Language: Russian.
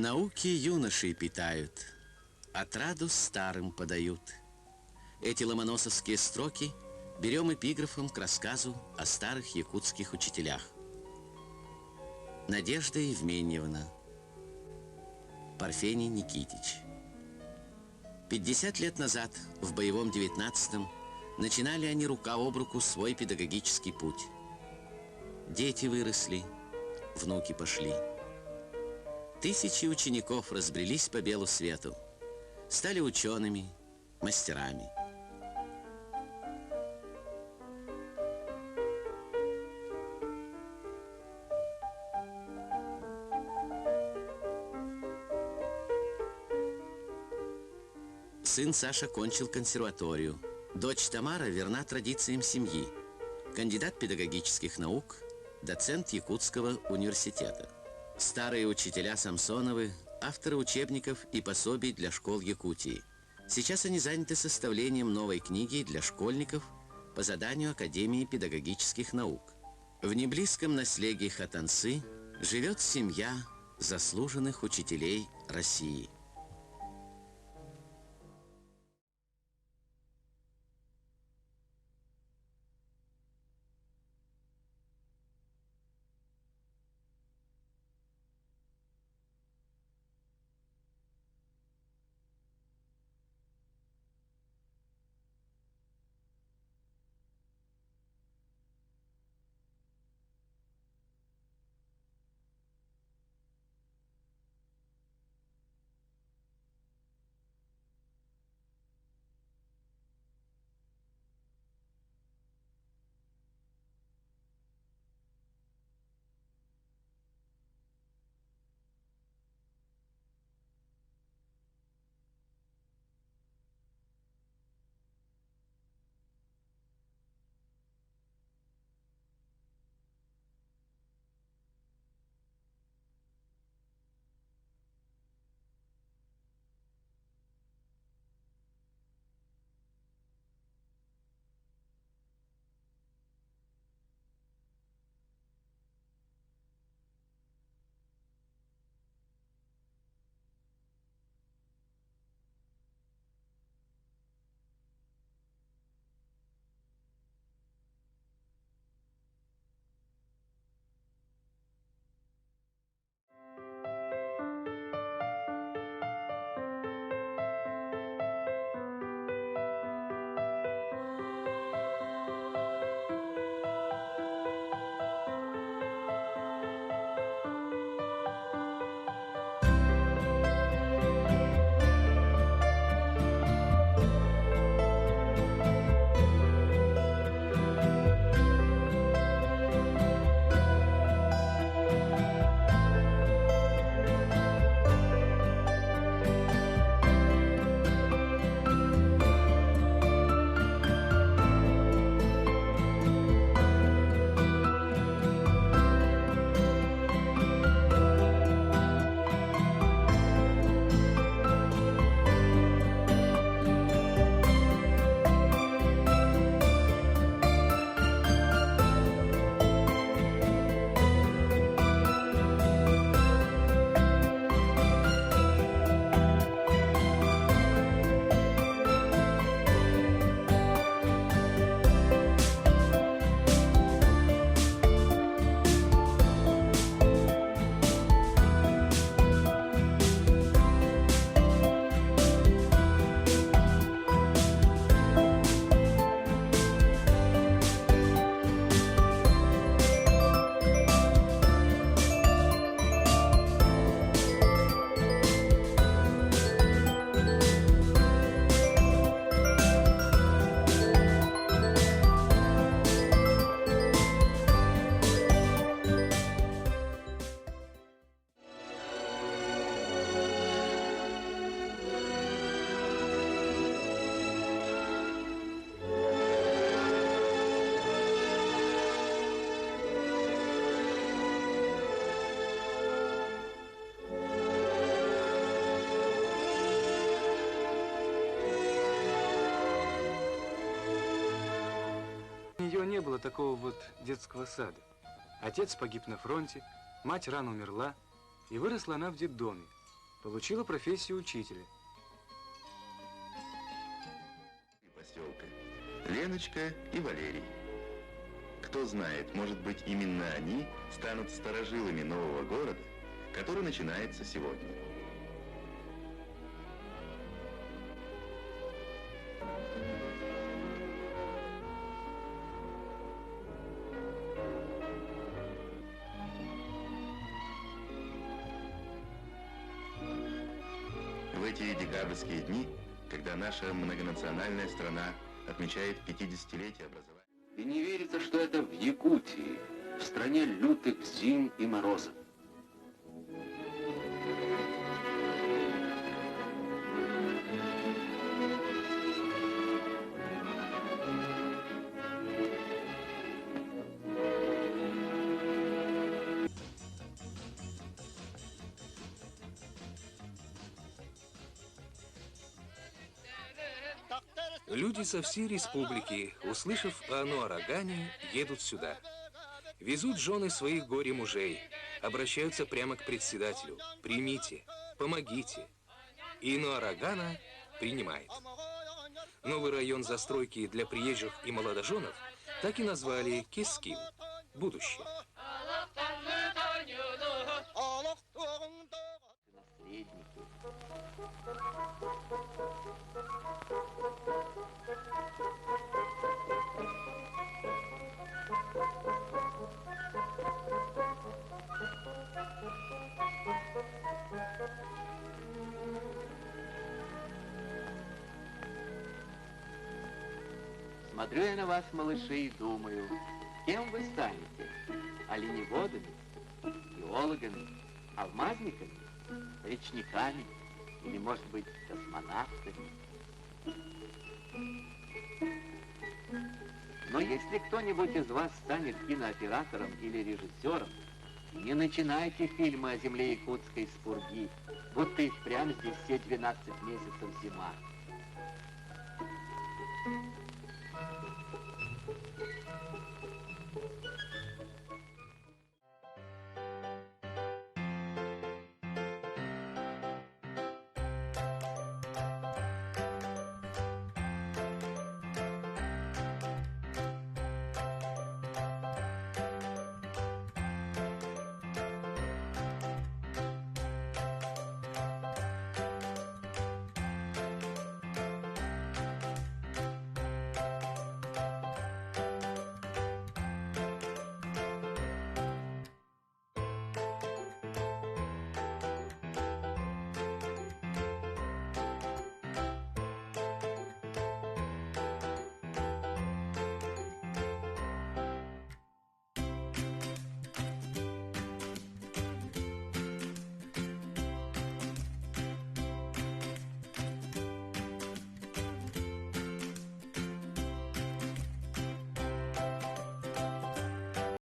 Науки юношей питают, отраду старым подают. Эти ломоносовские строки берем эпиграфом к рассказу о старых якутских учителях. Надежда Евменьевна, Парфений Никитич. 50 лет назад, в боевом 19-м, начинали они рука об руку свой педагогический путь. Дети выросли, внуки пошли. Тысячи учеников разбрелись по белу свету, стали учеными, мастерами. Сын Саша кончил консерваторию. Дочь Тамара верна традициям семьи. Кандидат педагогических наук, доцент Якутского университета. Старые учителя Самсоновы, авторы учебников и пособий для школ Якутии. Сейчас они заняты составлением новой книги для школьников по заданию Академии педагогических наук. В неблизком наследии Хатансы живет семья заслуженных учителей России. Не было такого вот детского сада. Отец погиб на фронте, мать рано умерла, и выросла она в детдоме, Получила профессию учителя. Поселка. Леночка и Валерий. Кто знает, может быть, именно они станут старожилами нового города, который начинается сегодня. В эти декабрьские дни, когда наша многонациональная страна отмечает 50-летие образования. И не верится, что это в Якутии, в стране лютых зим и морозов. Люди со всей республики, услышав о Нуарагане, едут сюда. Везут жены своих горе-мужей, обращаются прямо к председателю. Примите, помогите. И Нуарагана принимает. Новый район застройки для приезжих и молодоженов так и назвали Кескил – будущее. Смотрю я на вас, малыши, и думаю, кем вы станете? Оленеводами, геологами, алмазниками, речниками или, может быть, космонавтами? Но если кто-нибудь из вас станет кинооператором или режиссером, не начинайте фильмы о земле якутской с Пурги, будто и впрямь здесь все 12 месяцев зима.